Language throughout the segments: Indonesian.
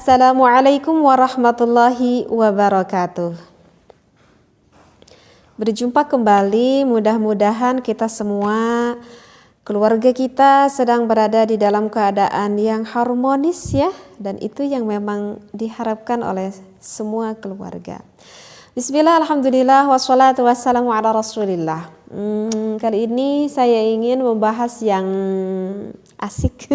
Assalamualaikum warahmatullahi wabarakatuh. Berjumpa kembali, mudah-mudahan kita semua, keluarga kita sedang berada di dalam keadaan yang harmonis ya. Dan itu yang memang diharapkan oleh semua keluarga. Bismillah, alhamdulillah, wassalatu wassalamu ala rasulillah. Kali ini saya ingin membahas yang asik.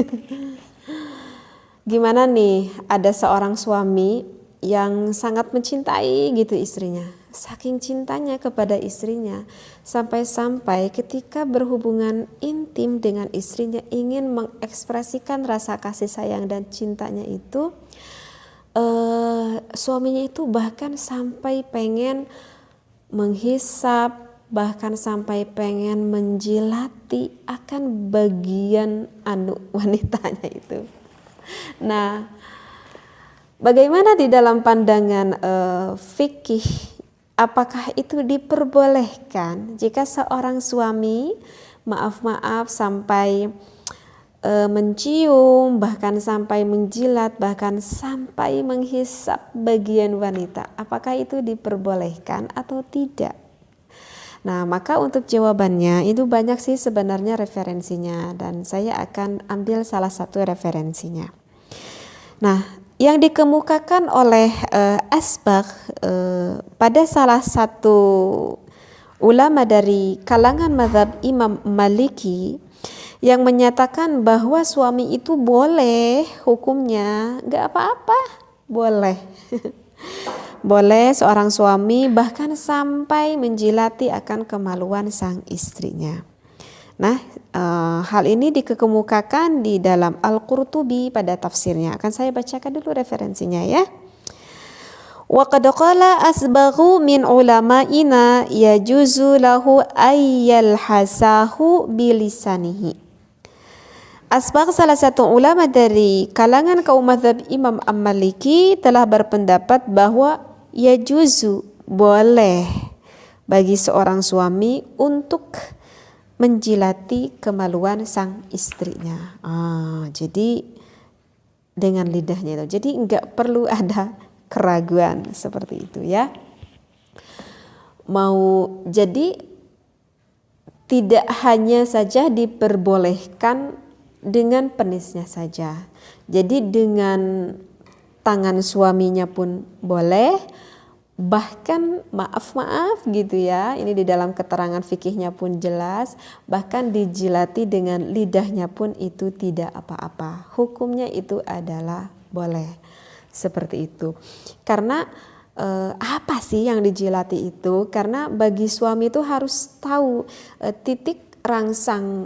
Gimana nih, ada seorang suami yang sangat mencintai gitu istrinya. Saking cintanya kepada istrinya, sampai-sampai ketika berhubungan intim dengan istrinya ingin mengekspresikan rasa kasih sayang dan cintanya itu, suaminya itu bahkan sampai pengen menghisap, bahkan sampai pengen menjilati akan bagian wanitanya itu. Nah, bagaimana di dalam pandangan fikih, apakah itu diperbolehkan jika seorang suami maaf sampai mencium, bahkan sampai menjilat, bahkan sampai menghisap bagian wanita, apakah itu diperbolehkan atau tidak? Nah, maka untuk jawabannya itu banyak sih sebenarnya referensinya, dan saya akan ambil salah satu referensinya. Nah, yang dikemukakan oleh Asbagh pada salah satu ulama dari kalangan mazhab Imam Maliki yang menyatakan bahwa suami itu boleh hukumnya, gak apa-apa, boleh. Boleh seorang suami bahkan sampai menjilati akan kemaluan sang istrinya. Nah, hal ini dikemukakan di dalam Al-Qurtubi pada tafsirnya. Akan saya bacakan dulu referensinya ya. Wa qad qala asbaghu min ulama'ina yajuzu lahu ayyal hasahu bilisanihi. Asbagh, salah satu ulama dari kalangan kaum mazhab Imam Maliki, telah berpendapat bahwa yajuzu, boleh bagi seorang suami untuk menjilati kemaluan sang istrinya. Jadi dengan lidahnya itu. Jadi enggak perlu ada keraguan seperti itu ya. Jadi tidak hanya saja diperbolehkan dengan penisnya saja. Jadi dengan tangan suaminya pun boleh, bahkan maaf gitu ya, ini di dalam keterangan fikihnya pun jelas, bahkan dijilati dengan lidahnya pun itu tidak apa-apa, hukumnya itu adalah boleh, seperti itu. Karena apa sih yang dijilati itu? Karena bagi suami itu harus tahu titik rangsang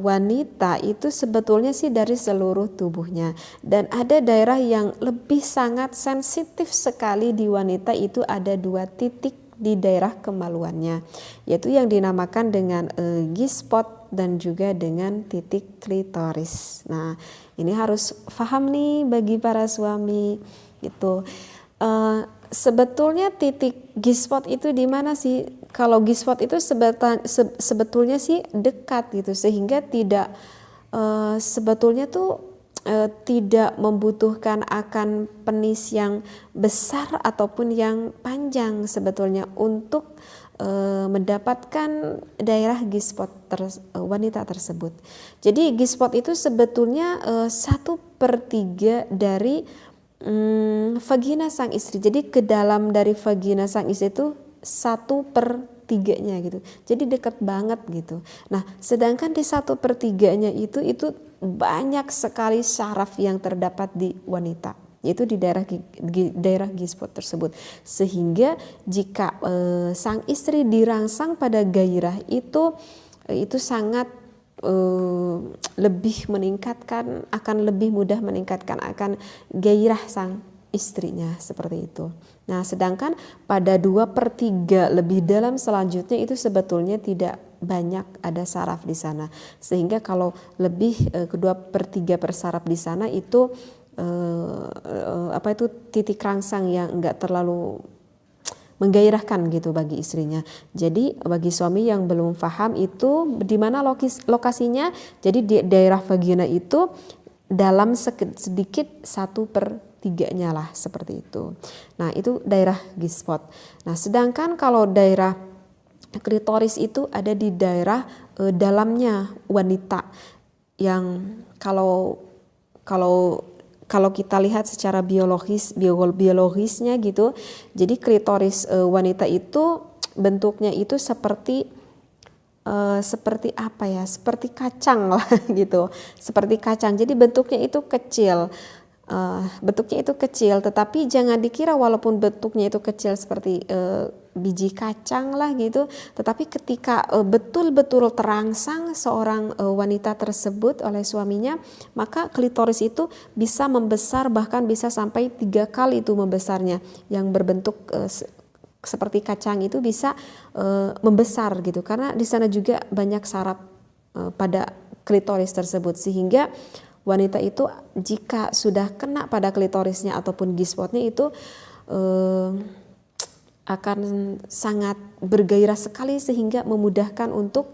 wanita itu sebetulnya sih dari seluruh tubuhnya, dan ada daerah yang lebih sangat sensitif sekali di wanita, itu ada 2 titik di daerah kemaluannya, yaitu yang dinamakan dengan G-spot dan juga dengan titik klitoris. Nah, ini harus paham nih bagi para suami gitu. Sebetulnya titik G-spot itu di mana sih? Kalau G-spot itu sebetulnya sih dekat gitu, sehingga tidak sebetulnya tuh tidak membutuhkan akan penis yang besar ataupun yang panjang sebetulnya untuk mendapatkan daerah G-spot wanita tersebut. Jadi G-spot itu sebetulnya 1/3 dari vagina sang istri. Jadi ke dalam dari vagina sang istri itu 1/3-nya gitu. Jadi dekat banget gitu. Nah, sedangkan di 1/3-nya itu banyak sekali syaraf yang terdapat di wanita, yaitu di daerah G-spot tersebut. Sehingga jika sang istri dirangsang pada gairah itu sangat lebih meningkatkan, akan lebih mudah meningkatkan akan gairah sang istrinya, seperti itu. Nah, sedangkan pada 2/3 lebih dalam selanjutnya itu sebetulnya tidak banyak ada saraf di sana, sehingga kalau lebih ke 2/3 persaraf di sana itu titik rangsang yang enggak terlalu menggairahkan gitu bagi istrinya. Jadi bagi suami yang belum paham itu di mana lokasinya, jadi di daerah vagina itu dalam sedikit 1/3 sepertiganya lah seperti itu. Nah itu daerah G-spot. Nah sedangkan kalau daerah klitoris itu ada di daerah dalamnya wanita yang kalau kita lihat secara biologisnya gitu, jadi klitoris wanita itu bentuknya itu seperti apa ya, seperti kacang lah gitu, seperti kacang. Jadi bentuknya itu kecil. Tetapi jangan dikira walaupun bentuknya itu kecil seperti biji kacang lah gitu, tetapi ketika betul-betul terangsang seorang wanita tersebut oleh suaminya, maka klitoris itu bisa membesar, bahkan bisa sampai 3 kali itu membesarnya. Yang berbentuk seperti kacang itu bisa membesar gitu, karena di sana juga banyak saraf pada klitoris tersebut, sehingga wanita itu jika sudah kena pada klitorisnya ataupun G-spotnya itu akan sangat bergairah sekali, sehingga memudahkan untuk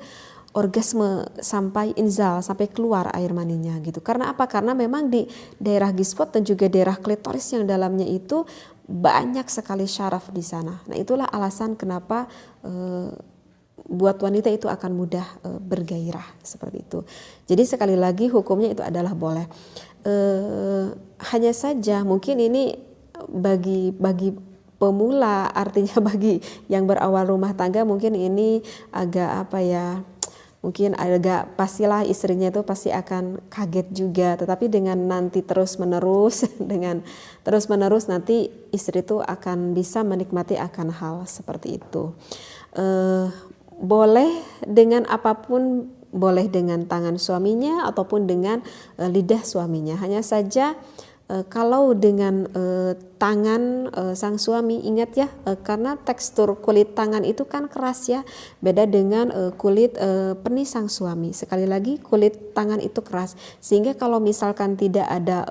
orgasme sampai inzal, sampai keluar air maninya gitu. Karena apa? Karena memang di daerah G-spot dan juga daerah klitoris yang dalamnya itu banyak sekali syaraf di sana. Nah itulah alasan kenapa buat wanita itu akan mudah bergairah seperti itu. Jadi sekali lagi hukumnya itu adalah boleh. Hanya saja mungkin ini bagi pemula, artinya bagi yang berawal rumah tangga mungkin ini agak apa ya, mungkin agak pastilah istrinya itu pasti akan kaget juga. Tetapi dengan nanti terus menerus nanti istri itu akan bisa menikmati akan hal seperti itu. Boleh dengan apapun, boleh dengan tangan suaminya ataupun dengan lidah suaminya. Hanya saja kalau dengan tangan sang suami, ingat ya, karena tekstur kulit tangan itu kan keras ya, beda dengan kulit penis sang suami. Sekali lagi kulit tangan itu keras, sehingga kalau misalkan tidak ada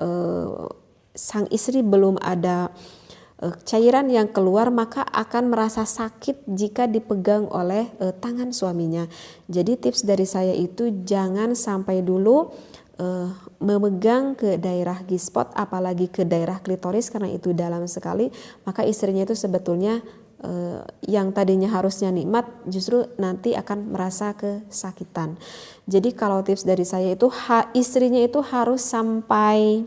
sang istri belum ada cairan yang keluar, maka akan merasa sakit jika dipegang oleh tangan suaminya. Jadi tips dari saya itu jangan sampai dulu memegang ke daerah G-spot, apalagi ke daerah klitoris, karena itu dalam sekali. Maka istrinya itu sebetulnya yang tadinya harusnya nikmat justru nanti akan merasa kesakitan. Jadi kalau tips dari saya itu istrinya itu harus sampai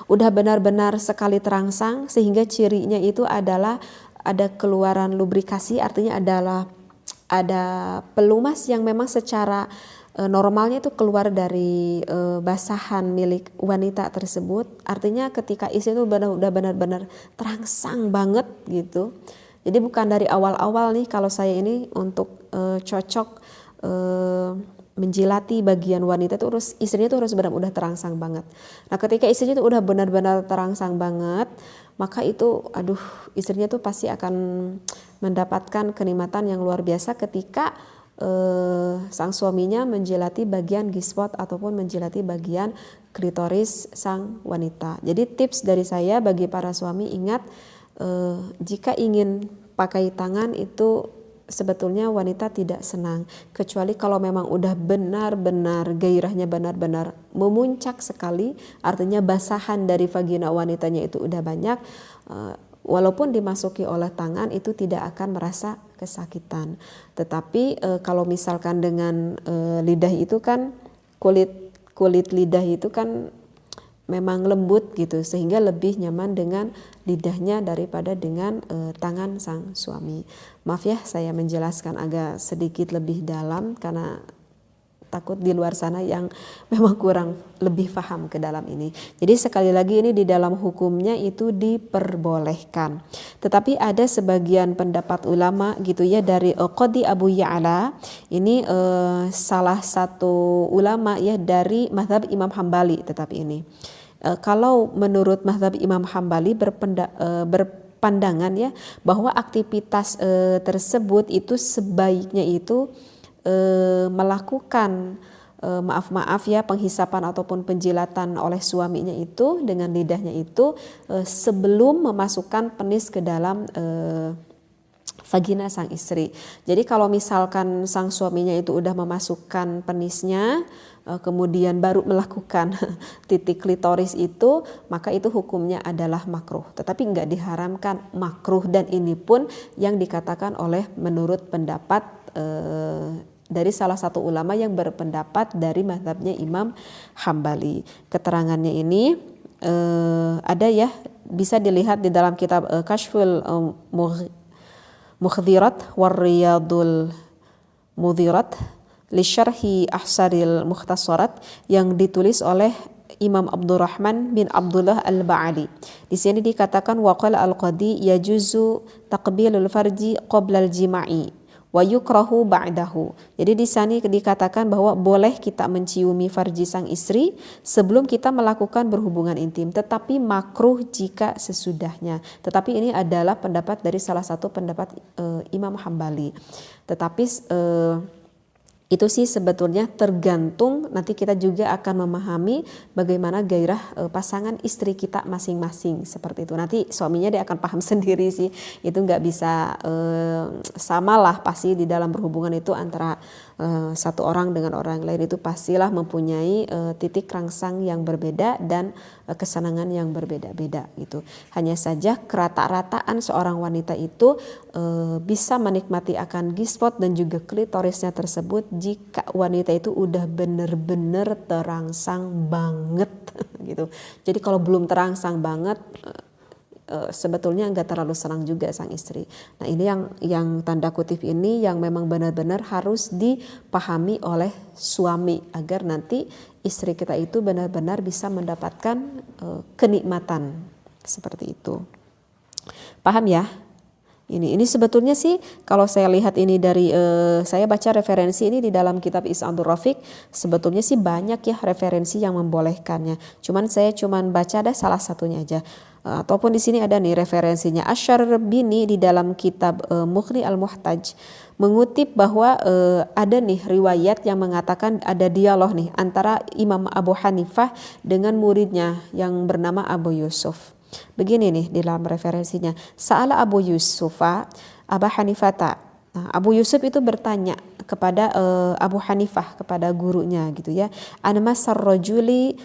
udah benar-benar sekali terangsang, sehingga cirinya itu adalah ada keluaran lubrikasi, artinya ada pelumas yang memang secara normalnya itu keluar dari basahan milik wanita tersebut. Artinya ketika istri itu udah benar-benar terangsang banget gitu. Jadi bukan dari awal-awal nih, kalau saya ini untuk cocok menjilati bagian wanita itu istrinya itu harus benar-benar terangsang banget. Nah ketika istrinya itu udah benar-benar terangsang banget, maka itu istrinya tuh pasti akan mendapatkan kenikmatan yang luar biasa ketika sang suaminya menjilati bagian G-spot ataupun menjilati bagian klitoris sang wanita. Jadi tips dari saya bagi para suami, ingat jika ingin pakai tangan itu sebetulnya wanita tidak senang, kecuali kalau memang udah benar-benar gairahnya benar-benar memuncak sekali, artinya basahan dari vagina wanitanya itu udah banyak, walaupun dimasuki oleh tangan itu tidak akan merasa kesakitan. Tetapi kalau misalkan dengan lidah itu kan kulit lidah itu kan memang lembut gitu, sehingga lebih nyaman dengan lidahnya daripada dengan tangan sang suami. Maaf ya, saya menjelaskan agak sedikit lebih dalam karena takut di luar sana yang memang kurang lebih paham ke dalam ini. Jadi sekali lagi ini di dalam hukumnya itu diperbolehkan. Tetapi ada sebagian pendapat ulama gitu ya, dari Qadi Abu Ya'la, ini salah satu ulama ya dari mazhab Imam Hambali. Tetapi ini kalau menurut mazhab Imam Hambali berpandangan ya bahwa aktivitas tersebut itu sebaiknya itu melakukan maaf ya penghisapan ataupun penjilatan oleh suaminya itu dengan lidahnya itu sebelum memasukkan penis ke dalam vagina sang istri. Jadi kalau misalkan sang suaminya itu udah memasukkan penisnya kemudian baru melakukan titik klitoris itu, maka itu hukumnya adalah makruh. Tetapi enggak diharamkan makruh, dan ini pun yang dikatakan oleh menurut pendapat dari salah satu ulama yang berpendapat dari mazhabnya Imam Hambali. Keterangannya ini ada ya, bisa dilihat di dalam kitab Kashful Mukhdhirat Warriyadul Mudhirat li syarhi Ahsaril Mukhtasarat yang ditulis oleh Imam Abdurrahman bin Abdullah Al-Ba'ali. Di sini dikatakan waqala al-qadi yajuzu taqbilul farji qabla al-jima'i wa yukrahu ba'dahu. Jadi di sini dikatakan bahwa boleh kita menciumi farji sang istri sebelum kita melakukan berhubungan intim, tetapi makruh jika sesudahnya. Tetapi ini adalah pendapat dari salah satu pendapat Imam Hambali. Tetapi itu sih sebetulnya tergantung, nanti kita juga akan memahami bagaimana gairah pasangan istri kita masing-masing, seperti itu. Nanti suaminya dia akan paham sendiri sih, itu nggak bisa samalah pasti di dalam berhubungan itu antara satu orang dengan orang lain, itu pastilah mempunyai titik rangsang yang berbeda dan kesenangan yang berbeda-beda gitu. Hanya saja kerata-rataan seorang wanita itu bisa menikmati akan G-spot dan juga klitorisnya tersebut jika wanita itu udah bener-bener terangsang banget gitu. Jadi kalau belum terangsang banget, sebetulnya nggak terlalu senang juga sang istri. Nah ini yang tanda kutip ini yang memang benar-benar harus dipahami oleh suami agar nanti istri kita itu benar-benar bisa mendapatkan kenikmatan seperti itu. Paham ya? Ini sebetulnya sih kalau saya lihat ini dari saya baca referensi ini di dalam kitab Is'adur Rafiq, sebetulnya sih banyak ya referensi yang membolehkannya. Saya baca ada salah satunya aja. Ataupun di sini ada nih referensinya Asy-Syarbini di dalam kitab Mughni Al-Muhtaj mengutip bahwa ada nih riwayat yang mengatakan ada dialog nih antara Imam Abu Hanifah dengan muridnya yang bernama Abu Yusuf. Begini nih di dalam referensinya, Sa'ala Abu Yusufa Aba Hanifata. Nah, Abu Yusuf itu bertanya kepada Abu Hanifah, kepada gurunya gitu ya, anmasar rajuli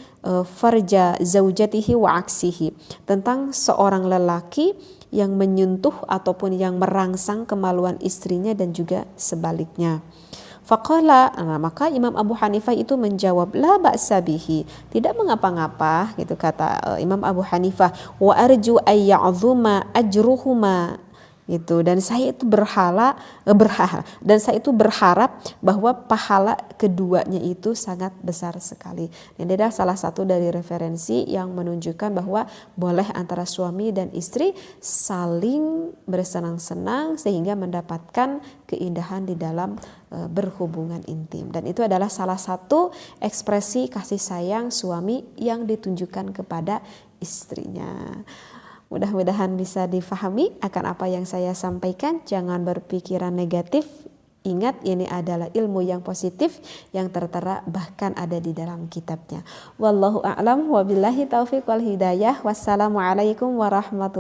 farja zaujatihi wa aksihi, tentang seorang lelaki yang menyentuh ataupun yang merangsang kemaluan istrinya dan juga sebaliknya. Faqala, maka Imam Abu Hanifah itu menjawab, la ba'sa bihi, tidak mengapa-ngapa gitu kata Imam Abu Hanifah, wa arju ay ya'zuma ajruhuma gitu, dan saya itu berharap bahwa pahala keduanya itu sangat besar sekali. Ini adalah salah satu dari referensi yang menunjukkan bahwa boleh antara suami dan istri saling bersenang-senang sehingga mendapatkan keindahan di dalam berhubungan intim, dan itu adalah salah satu ekspresi kasih sayang suami yang ditunjukkan kepada istrinya. Mudah-mudahan bisa difahami akan apa yang saya sampaikan. Jangan berpikiran negatif. Ingat, ini adalah ilmu yang positif yang tertera bahkan ada di dalam kitabnya. Wallahu a'lam wa billahi taufiq wal hidayah. Wassalamualaikum warahmatullahi wabarakatuh.